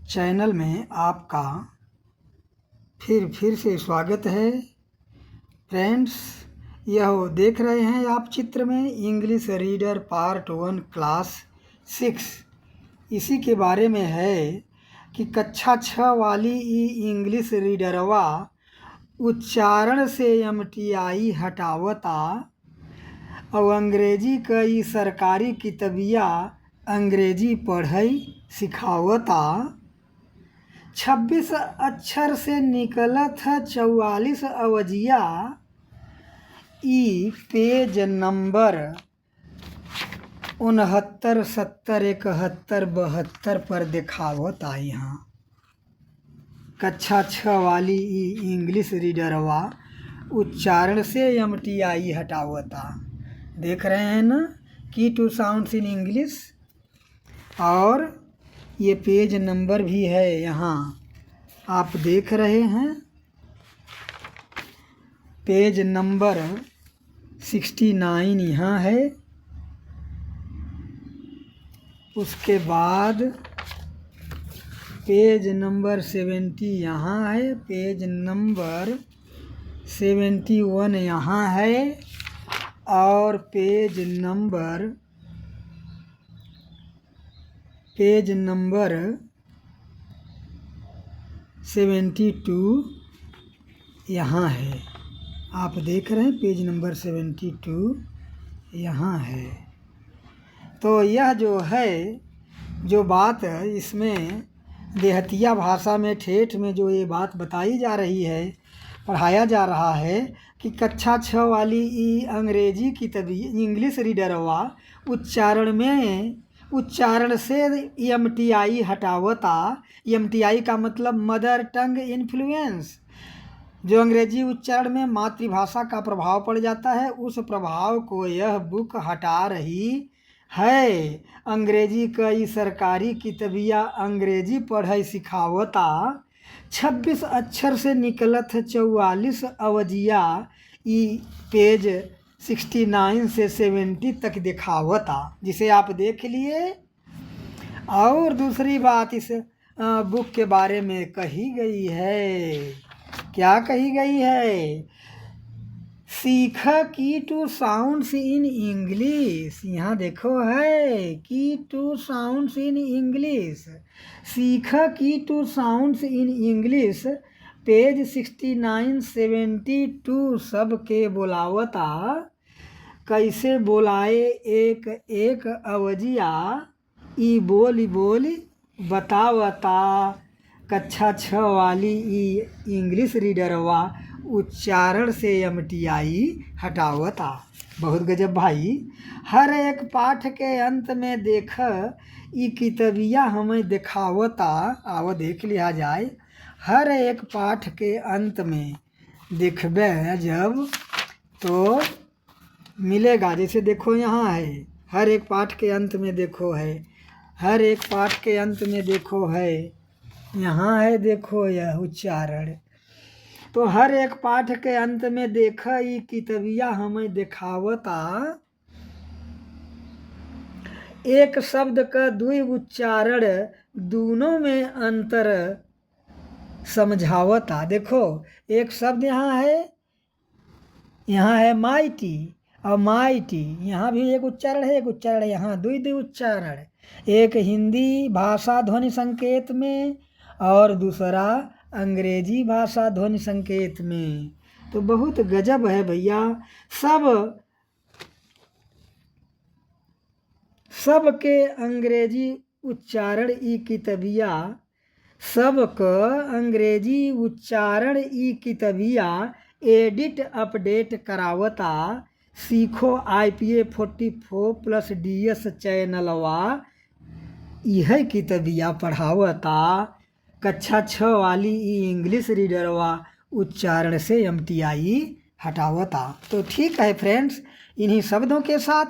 Channel में आपका फिर से स्वागत है। फ्रेंड्स, यह देख रहे हैं आप चित्र में इंग्लिश रीडर पार्ट 1 क्लास 6। इसी के बारे में है कि कक्षा 6 वाली इंग्लिश रीडरवा उच्चारण से एमटीआई हटावता और अंग्रेजी कई सरकारी किताबिया अंग्रेजी पढ़ई सिखावता। 26 अक्षर से निकलत है 44 अवजिया। ई पेज नंबर 69, 70, 71, 72 पर दिखावता। यहाँ कक्षा 6 वाली ई इंग्लिश रीडरवा उच्चारण से एमटीआई हटावता। देख रहे हैं ना, की टू साउंड्स इन इंग्लिश। और ये पेज नंबर भी है, यहाँ आप देख रहे हैं, पेज नंबर 69 यहाँ है। उसके बाद पेज नंबर 70 यहाँ है, पेज नंबर 71 यहाँ है, और पेज नंबर 72 यहाँ है। आप देख रहे हैं पेज नंबर 72 यहाँ है। तो यह जो है, जो बात इसमें देहतिया भाषा में ठेठ में जो ये बात बताई जा रही है, पढ़ाया जा रहा है कि कक्षा 6 वाली ई अंग्रेजी की तभी इंग्लिश रीडरवा उच्चारण से एमटीआई हटावता। एमटीआई का मतलब मदर टंग इन्फ्लुएंस। जो अंग्रेजी उच्चारण में मातृभाषा का प्रभाव पड़ जाता है, उस प्रभाव को यह बुक हटा रही है। अंग्रेजी कई सरकारी किताबिया अंग्रेजी पढ़ाई सिखावता। 26 अक्षर से निकलत है 44 अवजिया। ई पेज 69 से 70 तक दिखावता, जिसे आप देख लिए। और दूसरी बात इस बुक के बारे में कही गई है। क्या कही गई है? सीख की टू साउंड्स इन इंग्लिश। यहाँ देखो है, की टू साउंड्स इन इंग्लिश। सीख की two sounds in English, page 69, 72 सबके बोलावता। कैसे बोलाए एक एक अवजिया, ई बोली बतावता। कक्षा 6 वाली ई इंग्लिश रीडरवा उच्चारण से एमटीआई हटावता। बहुत गजब भाई। हर एक पाठ के अंत में देख ई किताबिया हमें दिखावता। आओ देख लिया जाए। हर एक पाठ के अंत में देखबे जब तो मिलेगा। जैसे देखो यहाँ है, हर एक पाठ के अंत में देखो है, हर एक पाठ के अंत में देखो है, यहाँ है देखो यह उच्चारण। तो हर एक पाठ के अंत में देखा ई किताबिया हमें दिखावता। एक शब्द का दुई उच्चारण दोनों में अंतर समझावता। देखो एक शब्द यहाँ है माइटी और माइटी। यहाँ भी एक उच्चारण है, एक उच्चारण है, यहाँ दुई उच्चारण। एक हिंदी भाषा ध्वनि संकेत में और दूसरा अंग्रेजी भाषा ध्वनि संकेत में। तो बहुत गजब है भैया। सबके अंग्रेजी उच्चारण ई किताबिया, सबका अंग्रेजी उच्चारण ई किताबिया एडिट अपडेट करावता। सीखो IPA 44+ DS चैनलवा यह किताबिया पढ़ावता। कक्षा 6 वाली ई इंग्लिश रीडरवा उच्चारण से एमटीआई हटावता। तो ठीक है फ्रेंड्स, इन्हीं शब्दों के साथ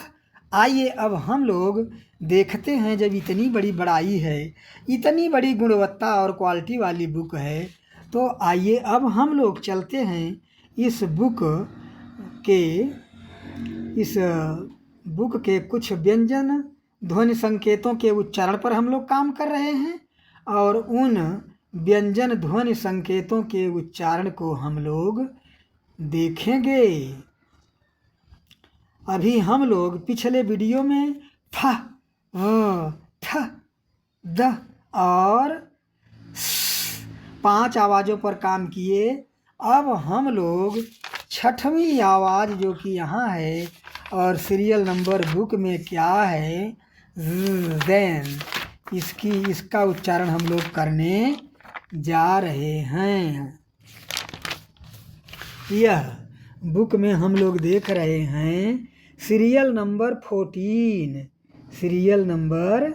आइए अब हम लोग देखते हैं। जब इतनी बड़ी बड़ाई है, इतनी बड़ी गुणवत्ता और क्वालिटी वाली बुक है, तो आइए अब हम लोग चलते हैं इस बुक के कुछ व्यंजन ध्वनि संकेतों के उच्चारण पर हम लोग काम कर रहे हैं। और उन व्यंजन ध्वनि संकेतों के उच्चारण को हम लोग देखेंगे। अभी हम लोग पिछले वीडियो में फ, ठ, द और 5 आवाज़ों पर काम किए। अब हम लोग 6वीं आवाज़ जो कि यहाँ है और सीरियल नंबर बुक में क्या है ज़ैन, इसका उच्चारण हम लोग करने जा रहे हैं। यह बुक में हम लोग देख रहे हैं सीरियल नंबर 14, सीरियल नंबर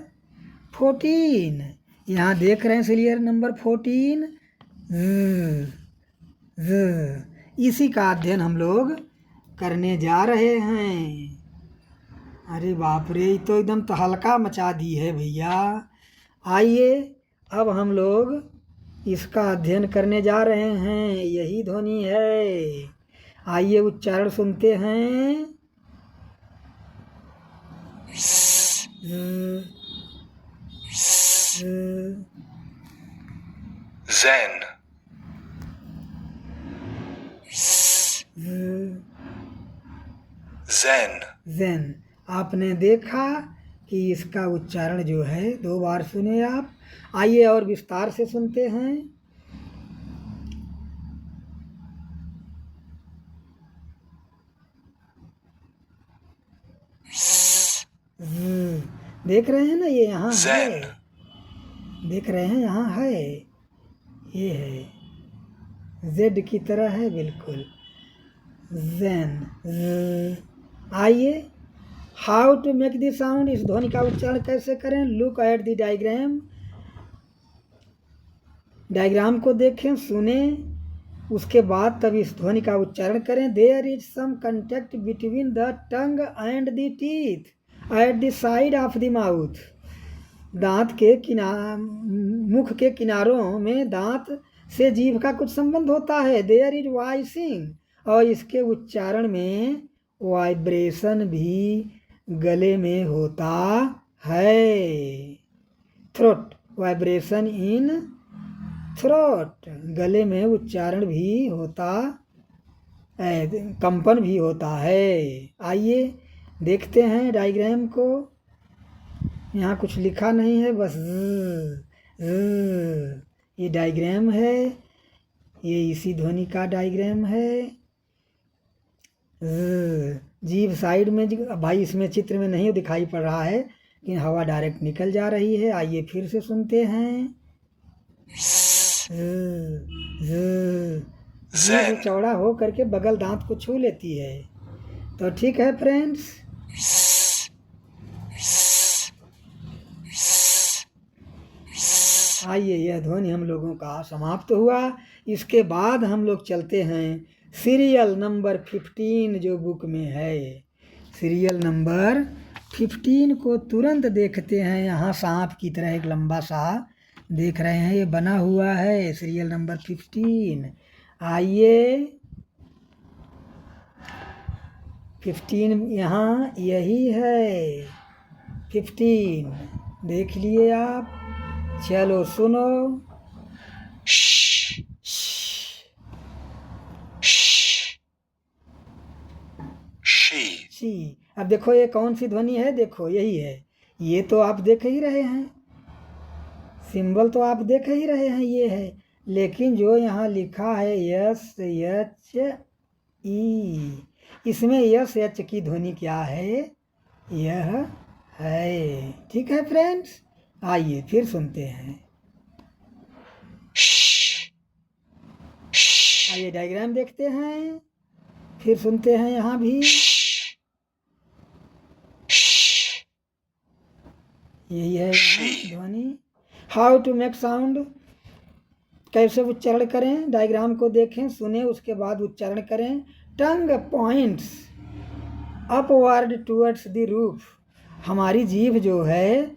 14 यहाँ देख रहे हैं सीरियल नंबर 14 इसी का अध्ययन हम लोग करने जा रहे हैं। अरे बाप रे, ये तो एकदम तहलका मचा दी है भैया। आइए अब हम लोग इसका अध्ययन करने जा रहे हैं। यही ध्वनि है, आइए उच्चारण सुनते हैं। zen, zen, zen। आपने देखा कि इसका उच्चारण जो है 2 बार सुने आप। आइए और विस्तार से सुनते हैं। देख रहे हैं ना, ये यहाँ है, देख रहे हैं यहाँ है, ये है जेड की तरह है बिल्कुल ज़ैन। आइए how to make the sound, इस ध्वनि का उच्चारण कैसे करें। Look at the diagram, diagram को देखें, सुने, उसके बाद तब इस ध्वनि का उच्चारण करें। There is some contact between the tongue and the teeth at the side of the mouth. दांत के मुख के किनारों में दांत से जीभ का कुछ संबंध होता है। देयर इज वॉइसिंग, और इसके उच्चारण में वाइब्रेशन भी गले में होता है। थ्रोट, वाइब्रेशन इन थ्रोट, गले में उच्चारण भी होता है, कंपन भी होता है। आइए देखते हैं डायग्राम को। यहाँ कुछ लिखा नहीं है, बस ये डायग्राम है, ये इसी ध्वनि का डायग्राम है। जीभ साइड में, भाई इसमें चित्र में नहीं दिखाई पड़ रहा है, लेकिन हवा डायरेक्ट निकल जा रही है। आइए फिर से सुनते हैं। जीभ चौड़ा हो करके बगल दांत को छू लेती है। तो ठीक है फ्रेंड्स, आइए यह ध्वनि हम लोगों का समाप्त हुआ। इसके बाद हम लोग चलते हैं सीरियल नंबर 15 जो बुक में है। सीरियल नंबर 15 को तुरंत देखते हैं। यहाँ सांप की तरह एक लंबा सा देख रहे हैं, ये बना हुआ है सीरियल नंबर 15। आइए 15 यहाँ यही है, 15 देख लिए आप। चलो सुनो। शी। अब देखो ये कौन सी ध्वनि है, देखो यही है। ये तो आप देख ही रहे हैं, सिंबल तो आप देख ही रहे हैं, ये है। लेकिन जो यहाँ लिखा है यस एच ई, इसमें यस एच की ध्वनि क्या है, यह है। ठीक है फ्रेंड्स, आइए फिर सुनते हैं। आइए डायग्राम देखते हैं, फिर सुनते हैं यहाँ भी। यही है ध्वनि। हाउ टू मेक साउंड, कैसे उच्चारण करें। डायग्राम को देखें, सुने, उसके बाद उच्चारण करें। Tongue points upward towards the roof, हमारी जीभ जो है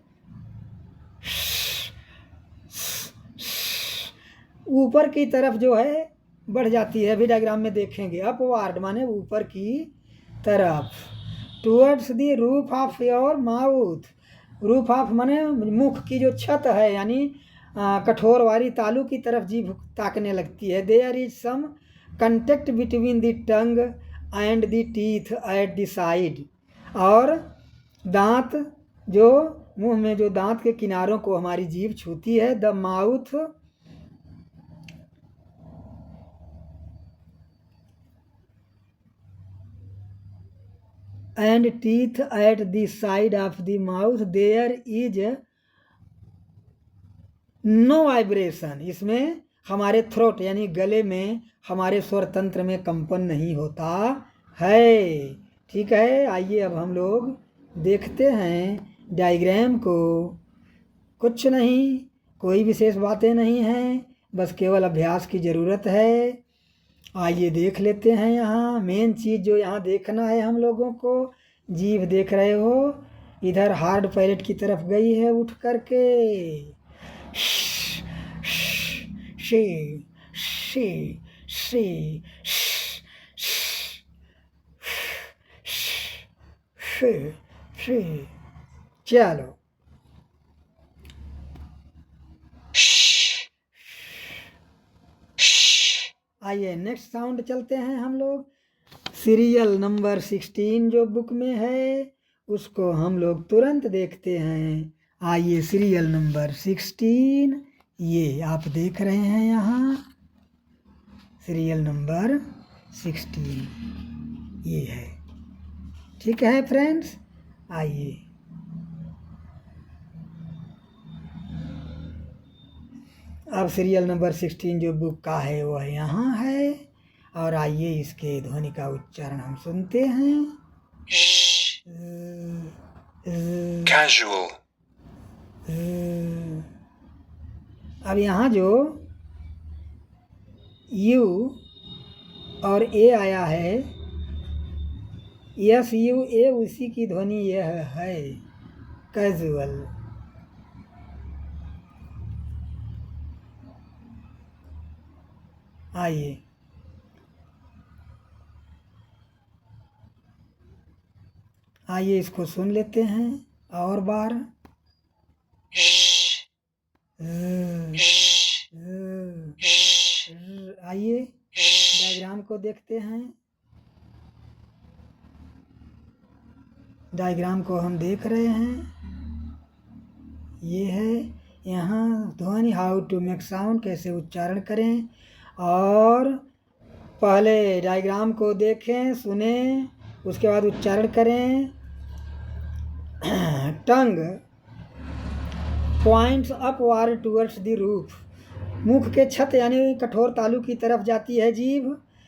ऊपर की तरफ जो है बढ़ जाती है। अभी डायग्राम में देखेंगे। अपवर्ड माने ऊपर की तरफ, towards the roof of your mouth, roof of माने मुख की जो छत है, यानी कठोर वाली तालू की तरफ जीभ ताकने लगती है। There is some contact between the tongue and the teeth at the side. और दांत जो मुंह में जो दांत के किनारों को हमारी जीभ छूती है। The mouth and teeth at the side of the mouth there is no vibration. इसमें हमारे थ्रोट यानी गले में हमारे स्वर तंत्र में कंपन नहीं होता है। ठीक है, आइए अब हम लोग देखते हैं डायग्राम को। कुछ नहीं, कोई विशेष बातें नहीं हैं, बस केवल अभ्यास की ज़रूरत है। आइए देख लेते हैं। यहाँ मेन चीज़ जो यहाँ देखना है हम लोगों को, जीभ देख रहे हो इधर हार्ड पैलेट की तरफ गई है उठ करके। She she she she. चलो आइए नेक्स्ट साउंड चलते हैं हम लोग। सीरियल नंबर 16 जो बुक में है उसको हम लोग तुरंत देखते हैं। आइए सीरियल नंबर 16 ये आप देख रहे हैं यहाँ सीरियल नंबर 16 ये है। ठीक है फ्रेंड्स, आइए अब सीरियल नंबर 16 जो बुक का है वह यहाँ है। और आइए इसके ध्वनि का उच्चारण हम सुनते हैं। Casual. अब यहाँ जो यू और ए आया है, यस यू ए, उसी की ध्वनि यह है कैजुअल। आइए आइए इसको सुन लेते हैं और बार। आइए डायग्राम को देखते हैं। डायग्राम को हम देख रहे हैं, ये है यहाँ ध्वनि हाउ टू मेक साउंड, कैसे उच्चारण करें। और पहले डायग्राम को देखें, सुने, उसके बाद उच्चारण करें। Tongue points upward towards the roof, मुख के छत यानी कठोर तालू की तरफ जाती है जीभ।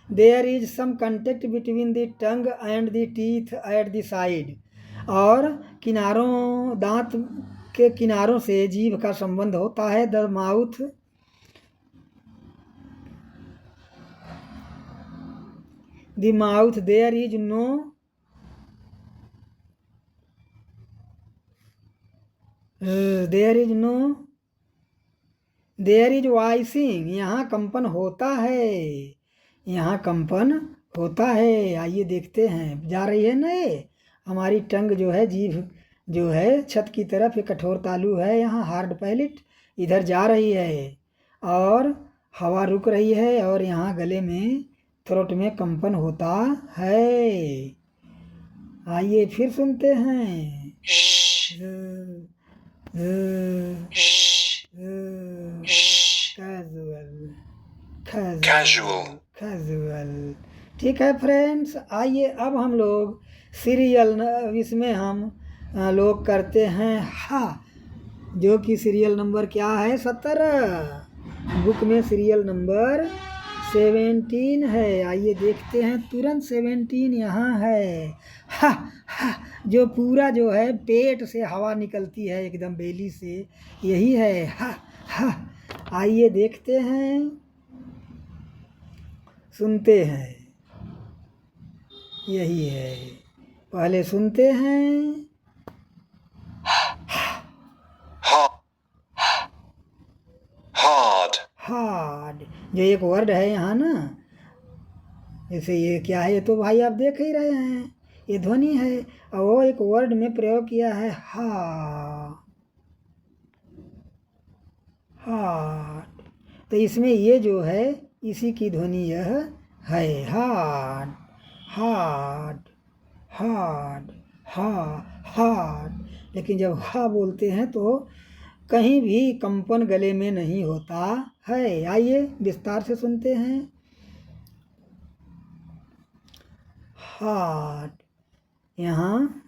There is some contact between the tongue and the teeth at the side, और किनारों दांत के किनारों से जीभ का संबंध होता है। The mouth there is no there is voicing, यहाँ कंपन होता है, यहाँ कंपन होता है। आइए देखते हैं, जा रही है ना ये हमारी टंग जो है, जीभ जो है छत की तरफ, ये कठोर तालू है, यहाँ हार्ड पैलेट इधर जा रही है और हवा रुक रही है और यहाँ गले में थ्रोट में कंपन होता है। आइए फिर सुनते हैं। कैजुअल। ठीक है फ्रेंड्स, आइए अब हम लोग सीरियल इसमें हम लोग करते हैं हा, जो कि सीरियल नंबर क्या है 17 बुक में सीरियल नंबर 17 है। आइए देखते हैं तुरंत। 17 यहाँ है। हा हा, जो पूरा जो है पेट से हवा निकलती है एकदम बेली से, यही है हा हा। आइए देखते हैं, सुनते हैं, यही है। पहले सुनते हैं। हार्ड जो एक वर्ड है यहाँ ना, जैसे ये क्या है, ये तो भाई आप देख ही रहे हैं, ये ध्वनि है और वो एक वर्ड में प्रयोग किया है हार्ड। तो इसमें ये जो है इसी की ध्वनि यह है, हार्ड हार्ड हार्ड हा हार्ड। लेकिन जब हा बोलते हैं तो कहीं भी कंपन गले में नहीं होता है। आइए विस्तार से सुनते हैं। हार्ड, यहाँ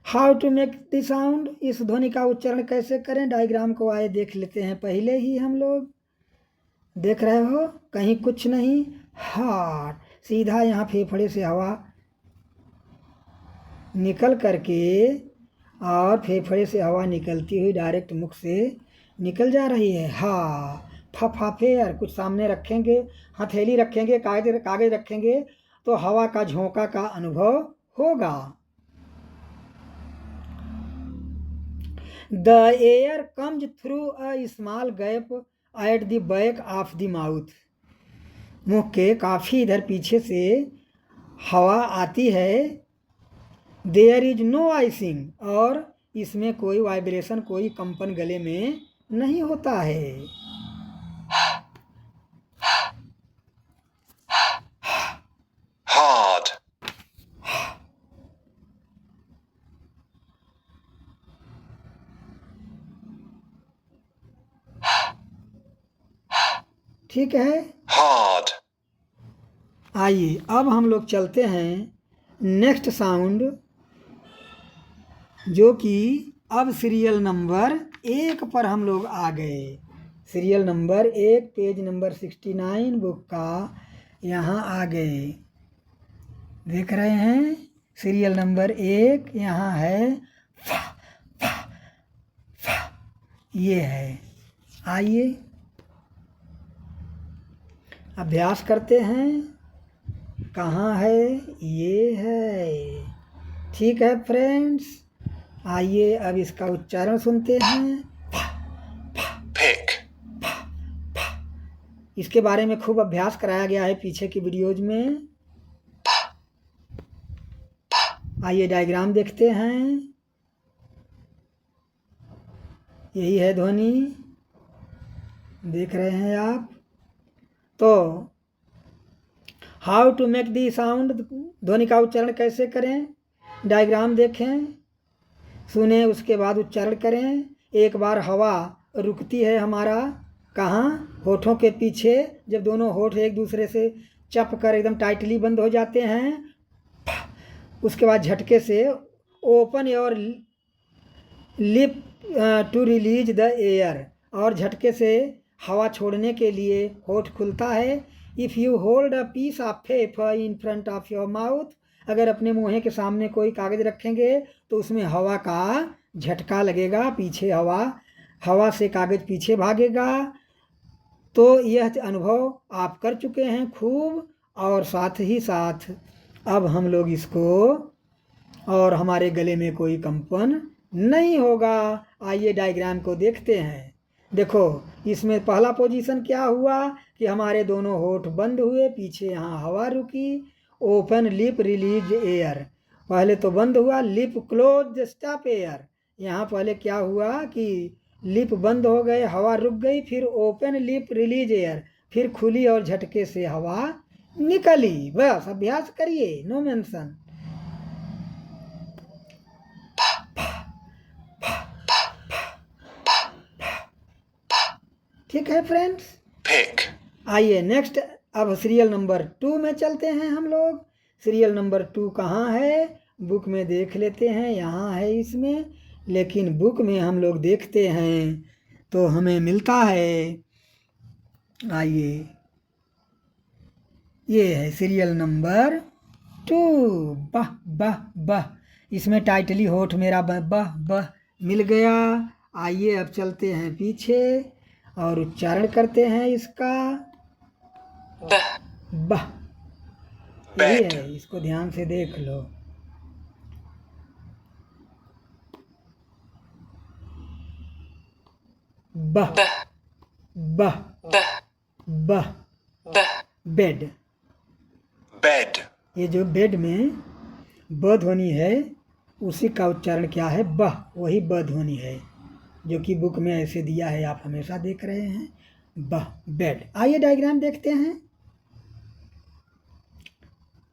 how to make the sound, इस ध्वनि का उच्चारण कैसे करें, डायग्राम को आए देख लेते हैं। पहले ही हम लोग देख रहे हो, कहीं कुछ नहीं, हार्ड सीधा यहाँ फेफड़े से हवा निकल करके और फेफड़े से हवा निकलती हुई डायरेक्ट मुख से निकल जा रही है। हा फफाफे, और कुछ सामने रखेंगे, हथेली रखेंगे, कागज रखेंगे तो हवा का झोंका का अनुभव होगा। The air comes through a small gap at the back of the mouth, मुख के काफ़ी इधर पीछे से हवा आती है। देयर इज नो आइसिंग, और इसमें कोई वाइब्रेशन, कोई कंपन गले में नहीं होता है। Hard, ठीक है। hard, आइए अब हम लोग चलते हैं नेक्स्ट साउंड, जो कि अब सीरियल नंबर 1 पर हम लोग आ गए। Serial number 1 page number 69 book का यहाँ आ गए। देख रहे हैं सीरियल नंबर 1 यहाँ है, फा, फा, फा, ये है। आइए अभ्यास करते हैं। कहाँ है, ये है। ठीक है फ्रेंड्स, आइए अब इसका उच्चारण सुनते हैं। pick, इसके बारे में खूब अभ्यास कराया गया है पीछे की वीडियोज में। आइए डायग्राम देखते हैं। यही है ध्वनि, देख रहे हैं आप। तो how to make the sound, ध्वनि का उच्चारण कैसे करें, डायग्राम देखें, सुने, उसके बाद उच्चारण करें। एक बार हवा रुकती है हमारा, कहाँ, होठों के पीछे, जब दोनों होठ एक दूसरे से चप कर एकदम टाइटली बंद हो जाते हैं। उसके बाद झटके से open your lip to release the air, और झटके से हवा छोड़ने के लिए होठ खुलता है। If you hold a piece of paper in front of your mouth, अगर अपने मुँह के सामने कोई कागज़ रखेंगे तो उसमें हवा का झटका लगेगा, पीछे हवा से कागज़ पीछे भागेगा। तो यह अनुभव आप कर चुके हैं खूब, और साथ ही साथ अब हम लोग इसको, और हमारे गले में कोई कंपन नहीं होगा। आइए डायग्राम को देखते हैं। देखो इसमें पहला पोजीशन क्या हुआ कि हमारे दोनों होठ बंद हुए, पीछे यहाँ हवा रुकी। ओपन लिप रिलीज एयर, पहले तो बंद हुआ, लिप क्लोज स्टॉप एयर। यहाँ पहले क्या हुआ कि लिप बंद हो गए, हवा रुक गई, फिर ओपन लिप रिलीज एयर, फिर खुली और झटके से हवा निकली। बस अभ्यास करिए, नो मेंशन। ठीक है फ्रेंड्स, pick, आइए नेक्स्ट अब सीरियल नंबर 2 में चलते हैं हम लोग। सीरियल नंबर 2 कहाँ है, बुक में देख लेते हैं, यहाँ है इसमें। लेकिन बुक में हम लोग देखते हैं तो हमें मिलता है, आइए ये है सीरियल नंबर 2। बह बह बह, इसमें टाइटली होठ मेरा बह बह बह मिल गया। आइए अब चलते हैं पीछे और उच्चारण करते हैं इसका। बह, यही bed, है, इसको ध्यान से देख लो। बह बह बह, बेड। bed, ये जो बेड में ब ध्वनि है उसी का उच्चारण क्या है, बह, वही ब ध्वनि है। जो कि बुक में ऐसे दिया है, आप हमेशा देख रहे हैं। बेड। आइए डायग्राम देखते हैं,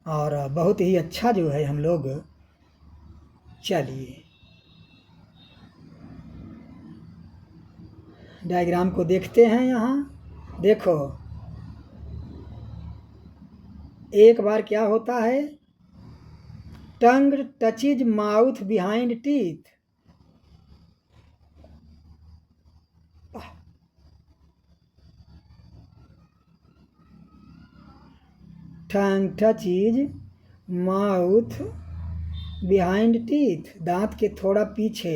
और बहुत ही अच्छा जो है हम लोग, चलिए डायग्राम को देखते हैं। यहाँ देखो, एक बार क्या होता है, टंग टचिज माउथ बिहाइंड टीथ। टंग टचिज माउथ बिहाइंड टीथ, दांत के थोड़ा पीछे।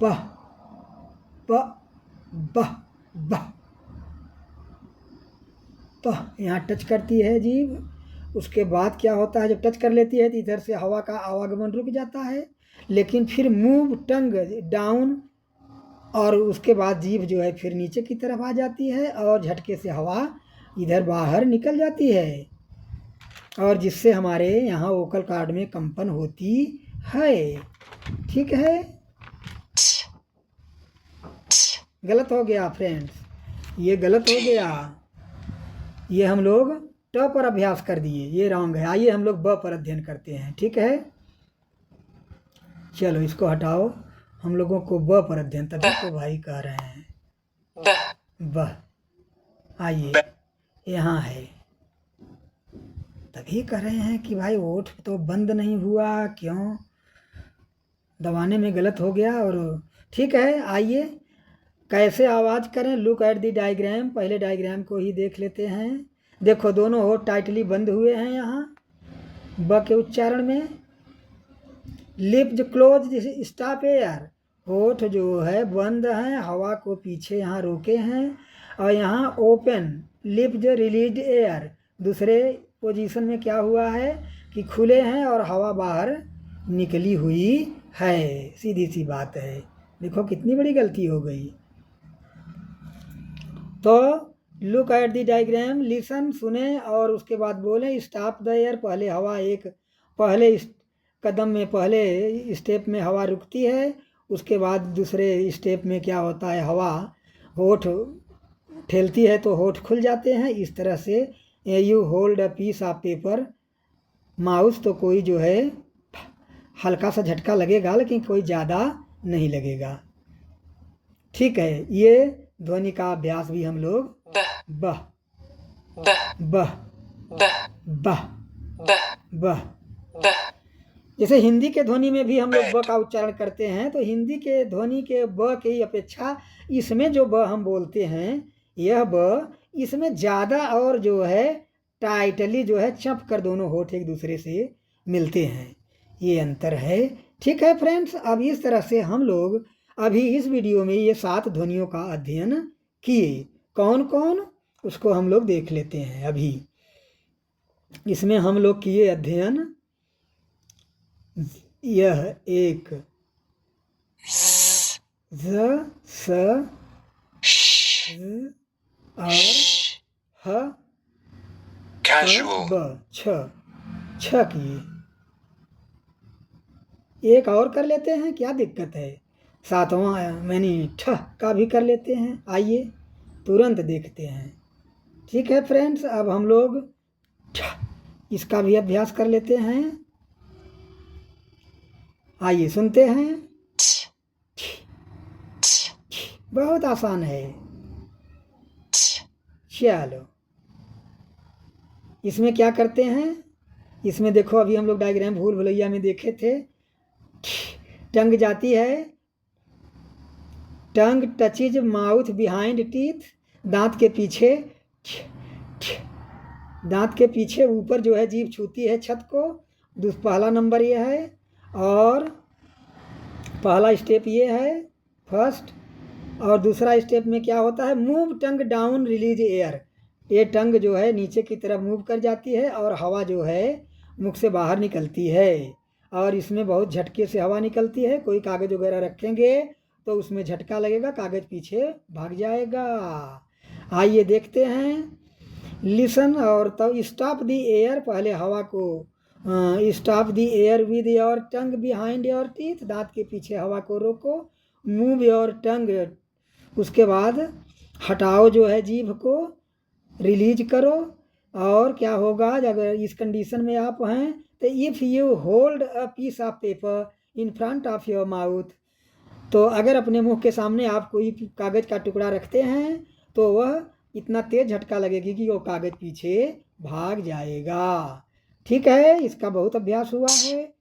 बह बह बह बह बह, यहाँ टच करती है जीभ। उसके बाद क्या होता है, जब टच कर लेती है तो इधर से हवा का आवागमन रुक जाता है, लेकिन फिर मूव टंग डाउन, और उसके बाद जीभ जो है फिर नीचे की तरफ आ जाती है और झटके से हवा इधर बाहर निकल जाती है, और जिससे हमारे यहाँ वोकल कॉर्ड में कंपन होती है। ठीक है, गलत हो गया फ्रेंड्स, ये गलत हो गया। ये हम लोग ट पर अभ्यास कर दिए, ये रॉन्ग है। आइए हम लोग ब पर अध्ययन करते हैं। ठीक है, चलो इसको हटाओ, हम लोगों को ब पर अध्ययन, तभी तो भाई कह रहे हैं ब। आइए यहाँ है, तभी कह रहे हैं कि भाई ओठ तो बंद नहीं हुआ, क्यों, दबाने में गलत हो गया। और ठीक है, आइए कैसे आवाज़ करें, लुक एट द डायग्राम। पहले डायग्राम को ही देख लेते हैं। देखो दोनों होठ टाइटली बंद हुए हैं यहाँ ब के उच्चारण में। लिप्स क्लोज स्टॉप एयर, होठ जो है बंद हैं, हवा को पीछे यहाँ रोके हैं, और यहाँ ओपन लिप्स रिलीज एयर, दूसरे पोजीशन में क्या हुआ है कि खुले हैं और हवा बाहर निकली हुई है। सीधी सी बात है, देखो कितनी बड़ी गलती हो गई। तो look at the diagram, listen, सुने और उसके बाद बोलें स्टॉप द एयर। पहले हवा पहले कदम में, पहले स्टेप में हवा रुकती है, उसके बाद दूसरे स्टेप में क्या होता है, हवा होठ ठेलती है तो होठ खुल जाते हैं। इस तरह से you hold a piece of paper mouth, तो कोई जो है हल्का सा झटका लगेगा लेकिन कोई ज़्यादा नहीं लगेगा। ठीक है, ये ध्वनि का अभ्यास भी हम लोग बह बह बह बह, जैसे हिंदी के ध्वनि में भी हम लोग ब का उच्चारण करते हैं, तो हिंदी के ध्वनि के ब की अपेक्षा इसमें जो ब हम बोलते हैं, यह ब इसमें ज़्यादा और जो है टाइटली जो है चप कर दोनों होठ एक दूसरे से मिलते हैं, ये अंतर है। ठीक है फ्रेंड्स, अब इस तरह से हम लोग अभी इस वीडियो में ये 7 ध्वनियों का अध्ययन किए। कौन कौन, उसको हम लोग देख लेते हैं। अभी इसमें हम लोग किए अध्ययन, यह एक ज स और ह casual, ब, छ किए। एक और कर लेते हैं, क्या दिक्कत है, 7वां मैंने ठ का भी कर लेते हैं। आइए तुरंत देखते हैं। ठीक है फ्रेंड्स, अब हम लोग इसका भी अभ्यास कर लेते हैं। आइए सुनते हैं, बहुत आसान है। चलो इसमें क्या करते हैं, इसमें देखो अभी हम लोग डायग्राम भूल भुलैया में देखे थे, टंग जाती है, टंग टचिज माउथ बिहाइंड टीथ, दांत के पीछे, दांत के पीछे ऊपर जो है जीभ छूती है छत को। पहला नंबर ये है, और पहला स्टेप ये है फर्स्ट, और दूसरा स्टेप में क्या होता है, मूव टंग डाउन रिलीज एयर, ये टंग जो है नीचे की तरफ मूव कर जाती है और हवा जो है मुख से बाहर निकलती है, और इसमें बहुत झटके से हवा निकलती है। कोई कागज़ वगैरह रखेंगे तो उसमें झटका लगेगा, कागज़ पीछे भाग जाएगा। आइए देखते हैं, लिसन, और तब स्टॉप दी एयर, पहले हवा को stop the air with your tongue behind your teeth, दांत के पीछे हवा को रोको। मूव योर टंग, उसके बाद हटाओ जो है जीभ को, रिलीज करो। और क्या होगा अगर इस कंडीशन में आप हैं तो if you hold a piece of paper in front of your mouth, तो अगर अपने मुंह के सामने आप कोई कागज़ का टुकड़ा रखते हैं तो वह इतना तेज झटका लगेगी कि वो कागज़ पीछे भाग जाएगा। ठीक है, इसका बहुत अभ्यास हुआ है।